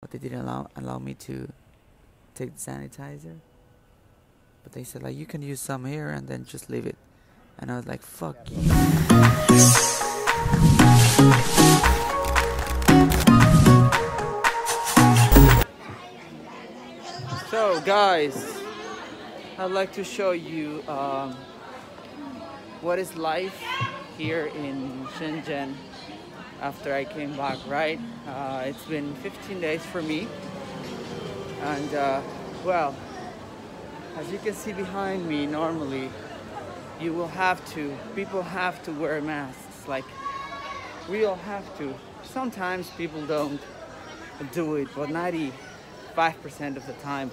but they didn't allow me to take the sanitizer. But they said like you can use some here and then just leave it. And I was like, fuck you. So guys, I'd like to show you what is life here in Shenzhen after I came back, right? It's been 15 days for me, and well, as you can see behind me, normally people have to wear masks, like we all have to. Sometimes people don't do it, but 95% of the time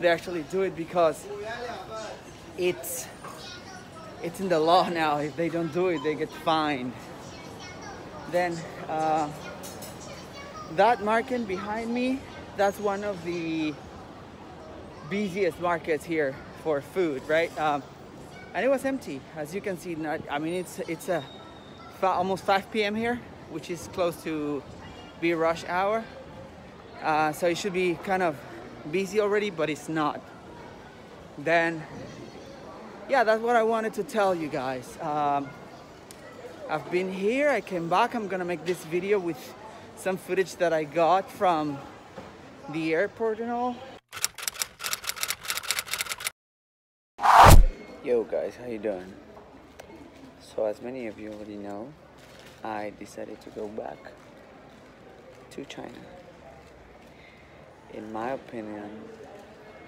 they actually do it because it's in the law now. If they don't do it, they get fined. Then that market behind me, that's one of the busiest markets here for food, right? And it was empty, as you can see. I mean, it's almost 5 p.m. here, which is close to be rush hour. So it should be kind of busy already, but it's not. Then, yeah, that's what I wanted to tell you guys. I've been here, I came back. I'm gonna make this video with some footage that I got from the airport and all. Yo guys, how you doing? So as many of you already know, I decided to go back to China. In my opinion,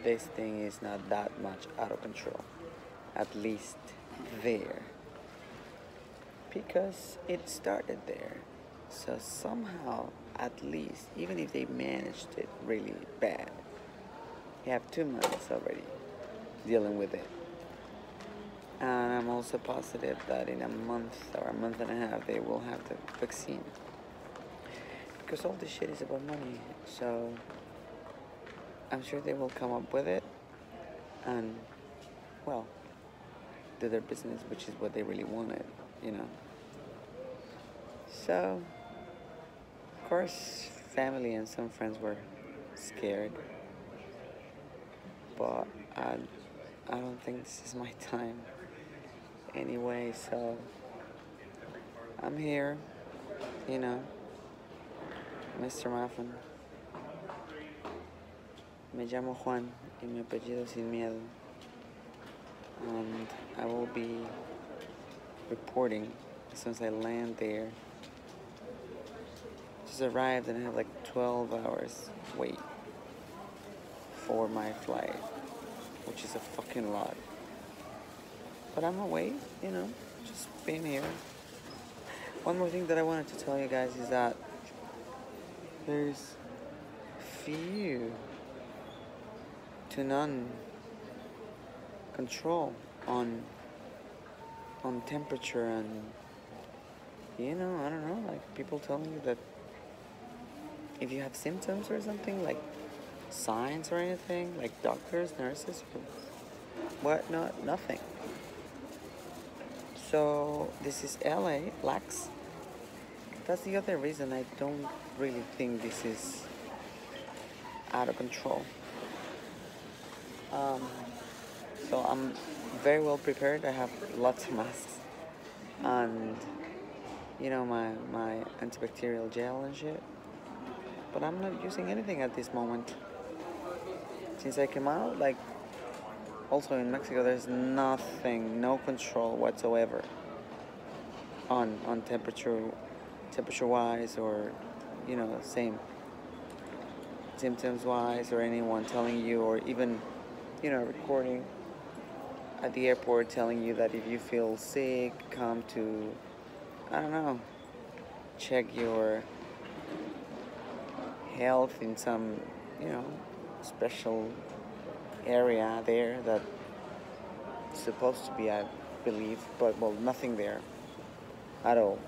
this thing is not that much out of control, at least there, because it started there. So somehow, at least, even if they managed it really bad, you have 2 months already dealing with it. And I'm also positive that in a month or a month and a half they will have the vaccine, because all this shit is about money. So I'm sure they will come up with it and, well, do their business, which is what they really wanted, you know. So, of course, family and some friends were scared, but I don't think this is my time anyway, so I'm here, you know, Mr. Mafan. Me llamo Juan y mi apellido sin miedo, and I will be reporting as soon as I land there. Just arrived and I have like 12 hours wait for my flight, which is a fucking lot. But I'm away, you know, just being here. One more thing that I wanted to tell you guys is that there's few to none control on temperature, and you know, I don't know, like people telling you that if you have symptoms or something, like signs or anything, like doctors, nurses, or whatnot, nothing. So this is LA, lax. That's the other reason I don't really think this is out of control. So I'm very well prepared. I have lots of masks and, you know, my antibacterial gel and shit. But I'm not using anything at this moment. Since I came out, like, also in Mexico, there's nothing, no control whatsoever on temperature-wise, or, you know, same symptoms-wise, or anyone telling you, or even, you know, recording at the airport telling you that if you feel sick, come to, I don't know, check your health in some, you know, special area there that it's supposed to be, I believe, but, well, nothing there at all.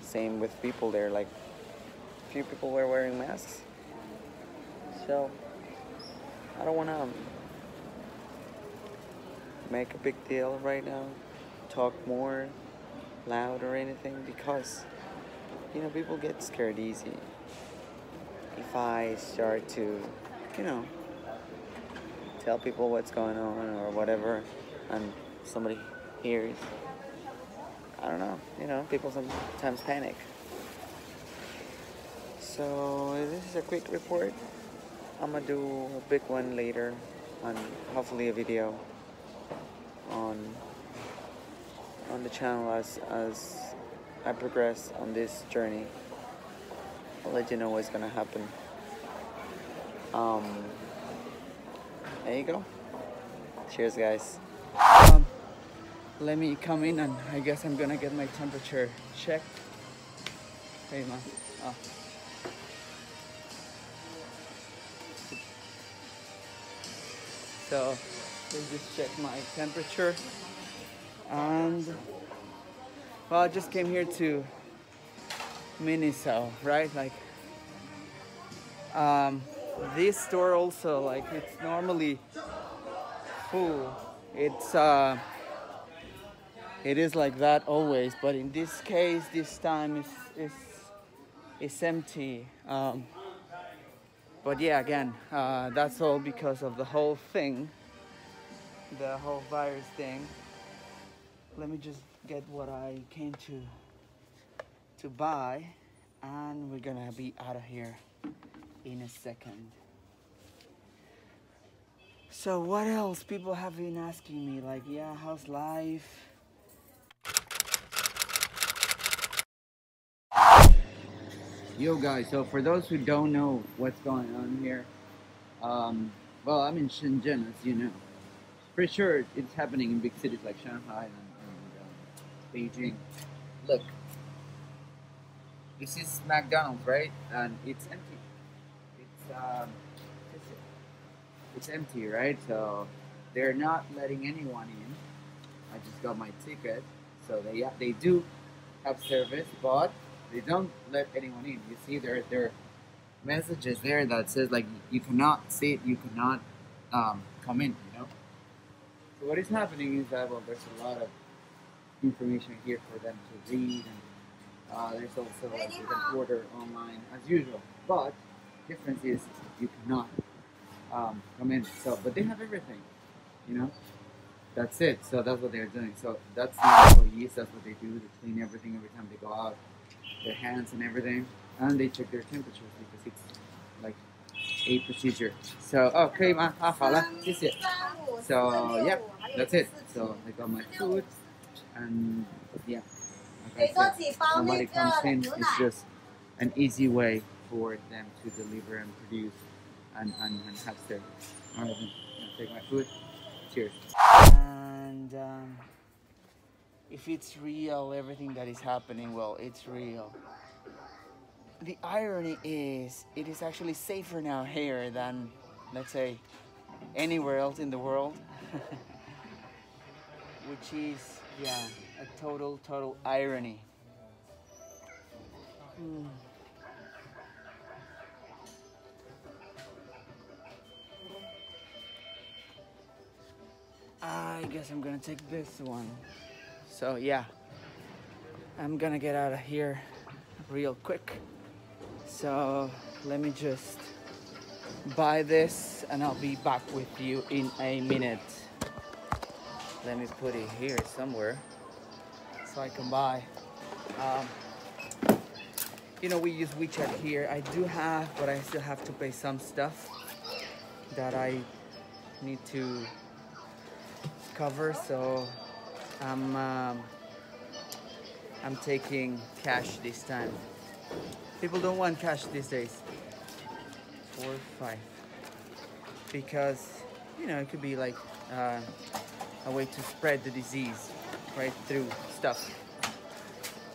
Same with people there, like few people were wearing masks. So I don't want to make a big deal right now, talk more loud or anything, because, you know, people get scared easy. if I start to, you know, tell people what's going on or whatever, and somebody hears, I don't know, you know, people sometimes panic. So this is a quick report. I'm gonna do a big one later, and hopefully a video on the channel as I progress on this journey. I'll let you know what's gonna happen. There you go. Cheers, guys. Let me come in, and I guess I'm gonna get my temperature checked. Hey man. Oh. So let's just check my temperature. And well, I just came here to Miniso, right? Like this store also, like, it's normally full. It is like that always, but in this case, this time it's empty. But yeah, again, that's all because of the whole thing, the whole virus thing. Let me just get what I came to buy, and we're gonna be out of here in a second. So what else? People have been asking me, like, yeah, how's life? Yo guys, so for those who don't know what's going on here, well, I'm in Shenzhen, as you know. Pretty sure it's happening in big cities like Shanghai and Beijing. Look, this is McDonald, right? And it's empty. It's empty, right? So they're not letting anyone in. I just got my ticket, so they do have service, but they don't let anyone in. You see there are messages there that says, like, you cannot sit, you cannot come in, you know. So what is happening is that, well, there's a lot of information here for them to read, and there's also, like, you can order online as usual, but difference is you cannot come in. So, but they have everything, you know. That's it. So that's what they're doing. So that's the employees. That's what they do. They clean everything every time they go out, their hands and everything, and they check their temperatures because it's like a procedure. So okay, 吗？啊，好了，谢谢。So yeah, that's it. So I got my food, and yeah, like I said, somebody comes in. It's just an easy way for them to deliver and produce and have service. Alright, then, I'll take my food. Cheers. And if it's real, everything that is happening, well, it's real. The irony is, it is actually safer now here than, let's say, anywhere else in the world. Which is, yeah, a total irony. I guess I'm gonna take this one. So yeah, I'm gonna get out of here real quick. So let me just buy this, and I'll be back with you in a minute. Let me put it here somewhere so I can buy. You know, we use WeChat here. I do have, but I still have to pay some stuff that I need to cover. So I'm taking cash this time. People don't want cash these days. 4, 5, because, you know, it could be like a way to spread the disease right through stuff.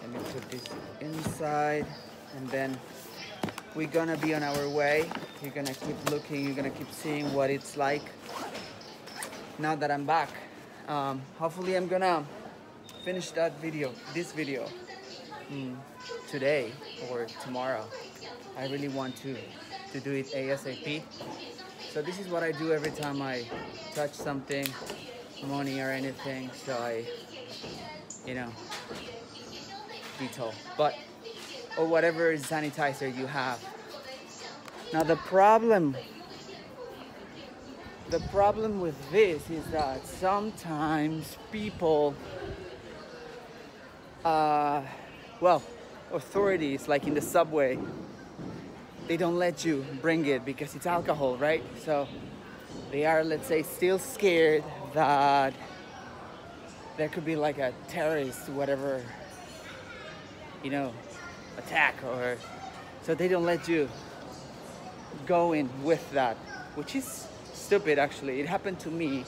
Let me put this inside, and then we're gonna be on our way. You're gonna keep looking, you're gonna keep seeing what it's like now that I'm back. Hopefully I'm gonna finish this video today or tomorrow. I really want to do it ASAP. So this is what I do every time I touch something, money or anything. So I, you know, detail, or whatever sanitizer you have. Now the problem with this is that sometimes people, well, authorities, like in the subway, they don't let you bring it because it's alcohol, right? So they are, let's say, still scared that there could be like a terrorist, whatever, attack, or so they don't let you go in with that, which is stupid actually. It happened to me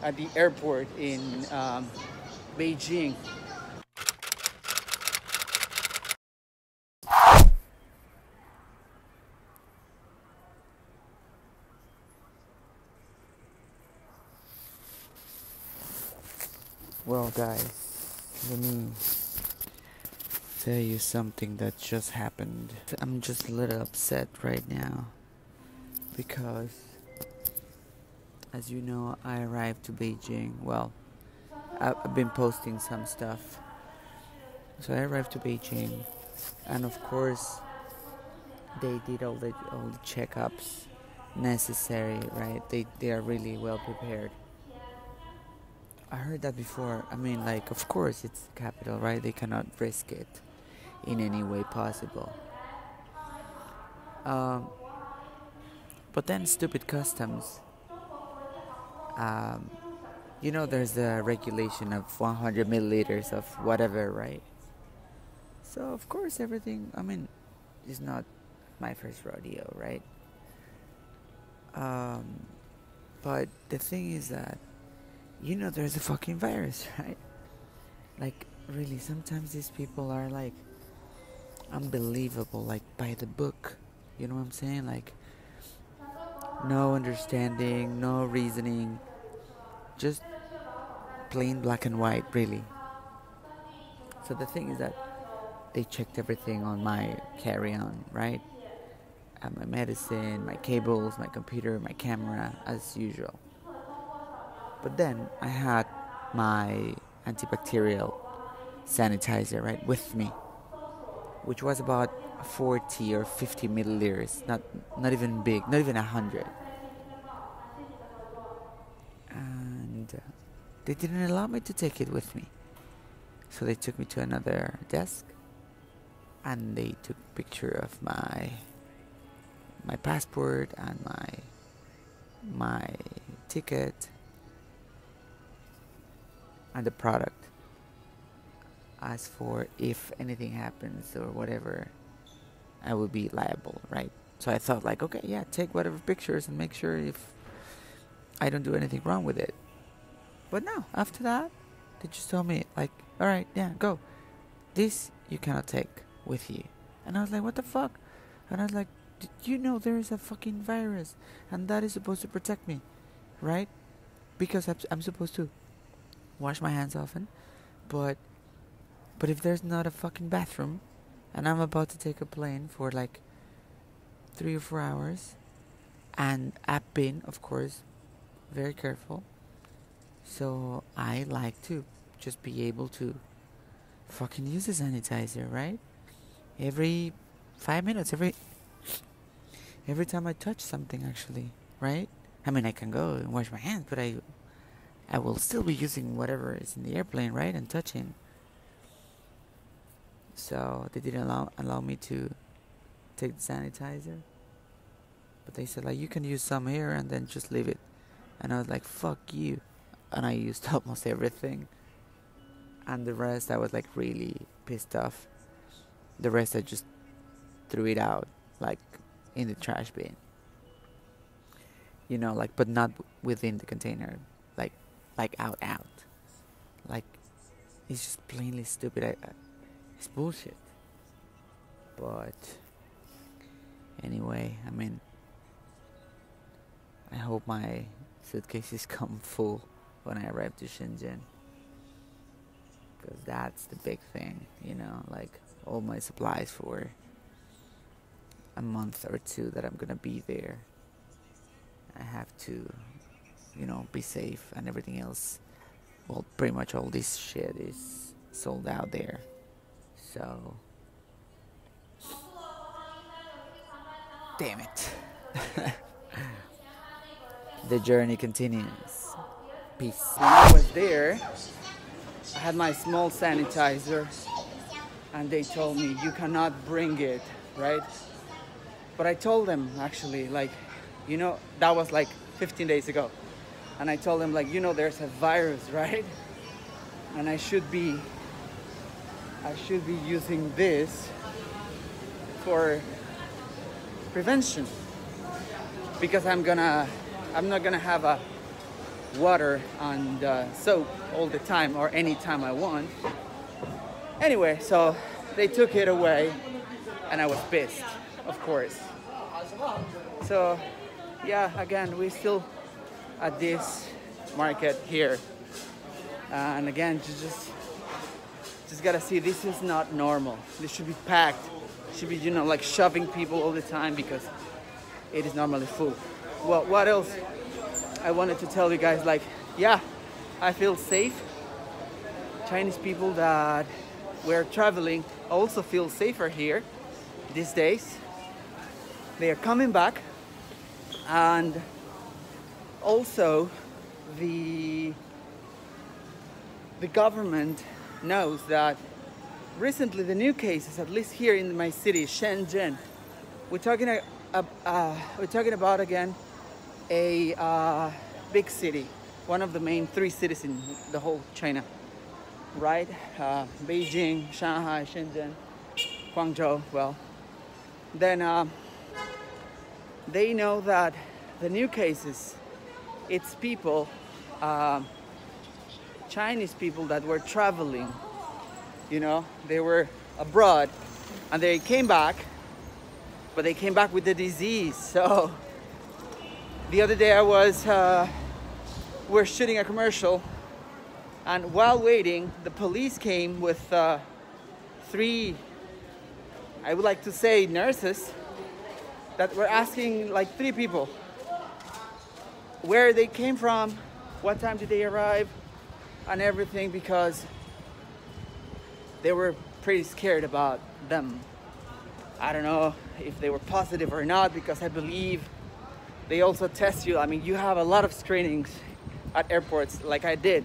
at the airport in Beijing. Well, guys, let me tell you something that just happened. I'm just a little upset right now because, as you know, I arrived to Beijing. Well, I've been posting some stuff. So I arrived to Beijing, and of course, they did all the checkups necessary, right? They are really well prepared. I heard that before. I mean, like, of course, it's the capital, right? They cannot risk it in any way possible. But then stupid customs. There's the regulation of 100 milliliters of whatever, right? So, of course, everything, I mean, is not my first rodeo, right? But the thing is that, there's a fucking virus, right? Like, really, sometimes these people are, like, unbelievable, like, by the book. You know what I'm saying? Like, no understanding, no reasoning, just plain black and white, really. So the thing is that they checked everything on my carry-on, right? My medicine, my cables, my computer, my camera, as usual. But then I had my antibacterial sanitizer, right, with me, which was about 40 or 50 milliliters, not even big, not even 100. And they didn't allow me to take it with me. So they took me to another desk, and they took a picture of my passport and my ticket and the product. As for if anything happens or whatever, I would be liable, right? So I thought, like, okay, yeah, take whatever pictures and make sure if I don't do anything wrong with it. But no, after that, they just told me, like, all right, yeah, go. This you cannot take with you. And I was like, what the fuck? And I was like, there is a fucking virus, and that is supposed to protect me, right? Because I'm supposed to wash my hands often, but if there's not a fucking bathroom, and I'm about to take a plane for like 3 or 4 hours, and I've been, of course, very careful, so I like to just be able to fucking use the sanitizer, right? Every 5 minutes, every time I touch something, actually, right? I mean, I can go and wash my hands, but I will still be using whatever is in the airplane, right? And touching. So they didn't allow me to take the sanitizer. But they said, like, you can use some here and then just leave it. And I was like, fuck you. And I used almost everything. And the rest, I was like really pissed off. The rest, I just threw it out, like, in the trash bin. Like, but not within the container. Like out. Like, it's just plainly stupid. It's bullshit. But anyway, I mean, I hope my suitcases come full when I arrive to Shenzhen, because that's the big thing, like all my supplies for a month or two that I'm gonna be there. I have to, be safe, and everything else, well, pretty much all this shit is sold out there. So Damn it. The journey continues. Peace. When I was there, I had my small sanitizer and they told me you cannot bring it, right? But I told them actually, like, you know, that was like 15 days ago. And I told them, like, you know, there's a virus, right? And I should be using this for prevention, because I'm not gonna have a water and soap all the time or anytime I want. Anyway, so they took it away and I was pissed, of course. So yeah, again, we're still at this market here, and again, just gotta see, this is not normal. This should be packed. It should be, you know, like shoving people all the time because it is normally full. Well, what else I wanted to tell you guys, like, yeah, I feel safe. Chinese people that were traveling also feel safer here these days. They are coming back, and also the government knows that recently the new cases, at least here in my city, Shenzhen, we're talking about again a big city, one of the main 3 cities in the whole China, right? Beijing, Shanghai, Shenzhen, Guangzhou. Well, then they know that the new cases, it's people, Chinese people that were traveling, you know, they were abroad and they came back, but they came back with the disease. So the other day I was, we're shooting a commercial, and while waiting, the police came with 3, I would like to say, nurses that were asking, like, 3 people where they came from, what time did they arrive, and everything, because they were pretty scared about them. I don't know if they were positive or not, because I believe they also test you. I mean, you have a lot of screenings at airports, like I did.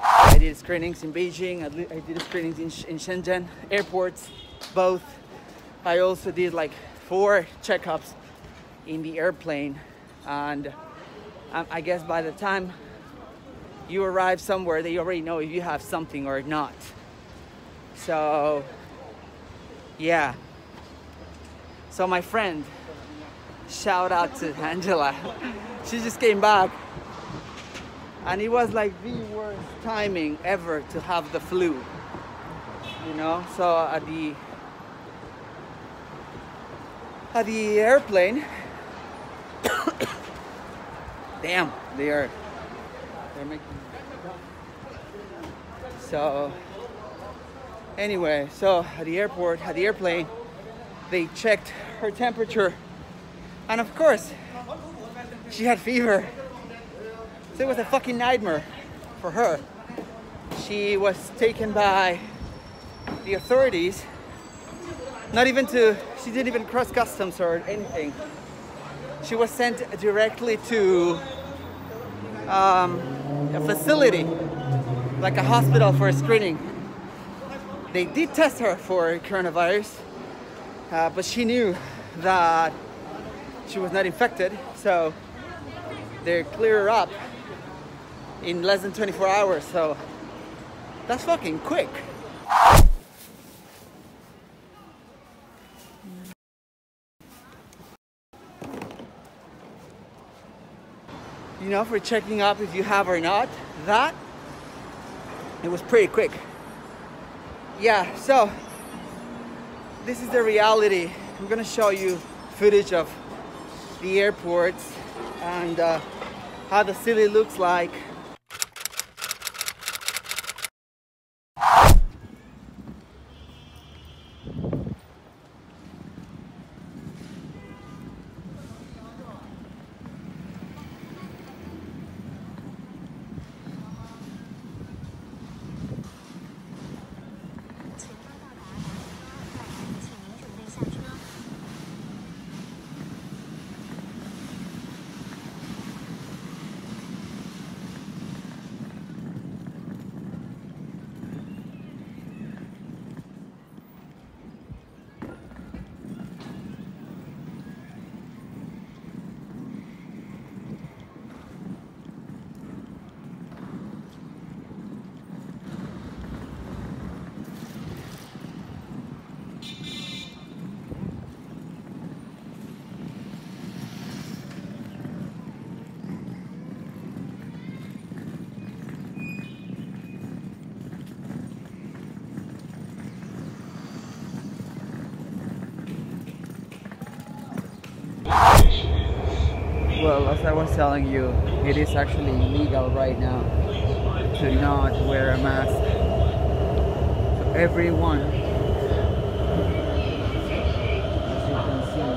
I did screenings in Beijing, I did screenings in Shenzhen airports, both. I also did like 4 checkups in the airplane, and I guess by the time you arrive somewhere, they already know if you have something or not. So yeah, so my friend, shout out to Angela, she just came back, and it was like the worst timing ever to have the flu, you know. So at the airplane, damn, they're making. So anyway, so at the airport, at the airplane, they checked her temperature, and of course, she had fever. So it was a fucking nightmare for her. She was taken by the authorities, she didn't even cross customs or anything. She was sent directly to a facility, like a hospital, for a screening. They did test her for coronavirus, but she knew that she was not infected, so they clear her up in less than 24 hours, so that's fucking quick. you know, for checking up if you have or not. That, it was pretty quick. Yeah, so this is the reality. I'm gonna show you footage of the airports and how the city looks like. Well, as I was telling you, it is actually illegal right now to not wear a mask. So everyone, as you can see,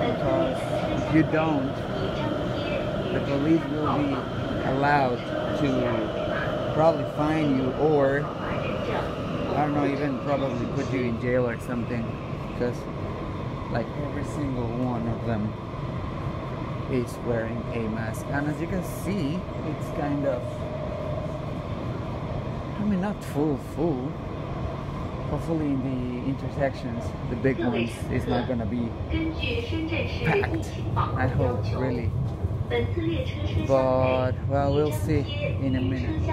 because if you don't, the police will be allowed to probably fine you, or I don't know, even probably put you in jail or something, because like every single one of them is wearing a mask. And as you can see, it's kind of, I mean, not full. Hopefully in the intersections, the big ones, is not gonna be packed. I hope, really. But, well, we'll see in a minute.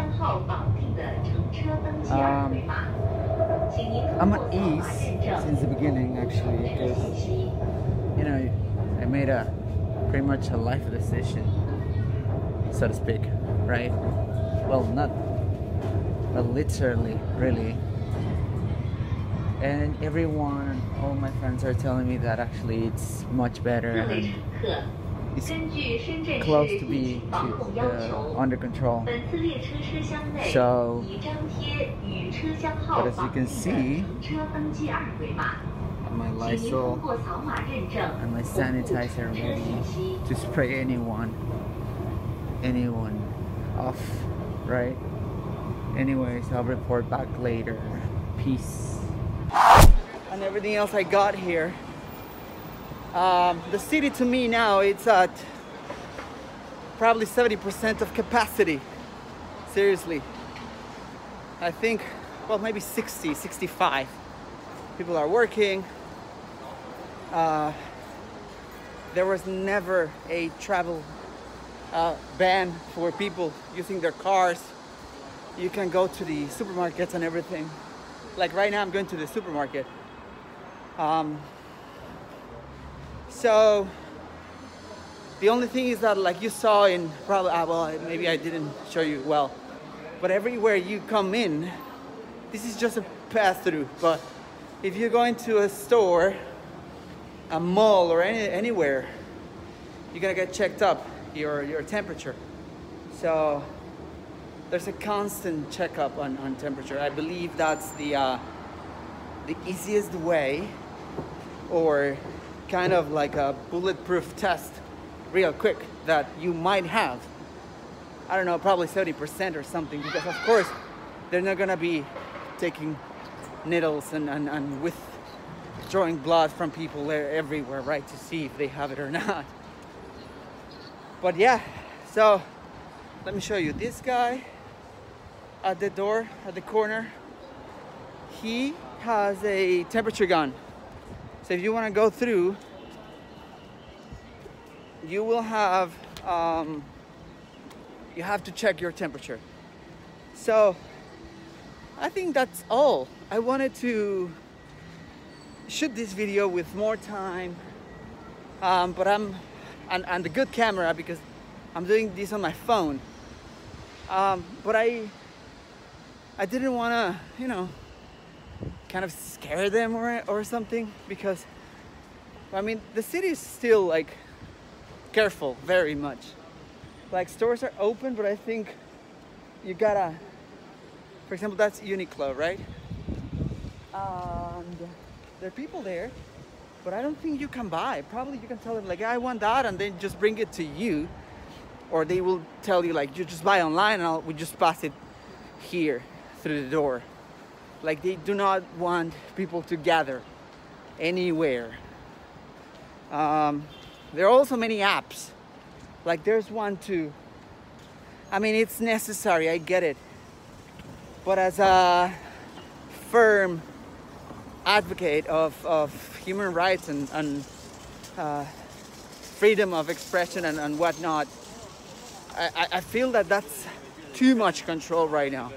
I'm at ease since the beginning, actually, because, you know, I made pretty much a life decision, so to speak, right? Well, not, well, literally, really. And everyone, all my friends are telling me that actually it's much better and it's close to be under control. So, but as you can see, my Lysol and my sanitizer ready to spray anyone off, right? Anyways, I'll report back later. Peace. And everything else I got here. The city to me now, it's at probably 70% of capacity. Seriously. I think, well, maybe 60, 65. People are working. There was never a travel ban for people using their cars. You can go to the supermarkets and everything. Like right now I'm going to the supermarket. So the only thing is that, like you saw in probably, well, maybe I didn't show you well, but everywhere you come in, this is just a pass through. But if you're going to a store, a mall, or anywhere, you're gonna get checked up, your temperature. So there's a constant checkup on temperature. I believe that's the easiest way, or kind of like a bulletproof test, real quick, that you might have. I don't know, probably 70% or something, because of course they're not gonna be taking needles and withdrawing blood from people everywhere, right, to see if they have it or not. But yeah, so let me show you this guy at the door, at the corner. He has a temperature gun. So if you want to go through, you will have, you have to check your temperature. So I think that's all. I wanted to shoot this video with more time, but and the good camera, because I'm doing this on my phone. But I didn't want to, you know, kind of scare them or something, because I mean the city is still like careful very much. Like stores are open, but I think you gotta, for example, that's Uniqlo, right? And there are people there, but I don't think you can buy. Probably you can tell them like, I want that, and then just bring it to you, or they will tell you like, you just buy online and we just pass it here through the door. Like they do not want people to gather anywhere. There are also many apps. Like there's one too. I mean, it's necessary, I get it. But as a firm advocate of human rights and freedom of expression and whatnot, I feel that that's too much control right now.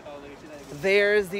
There's this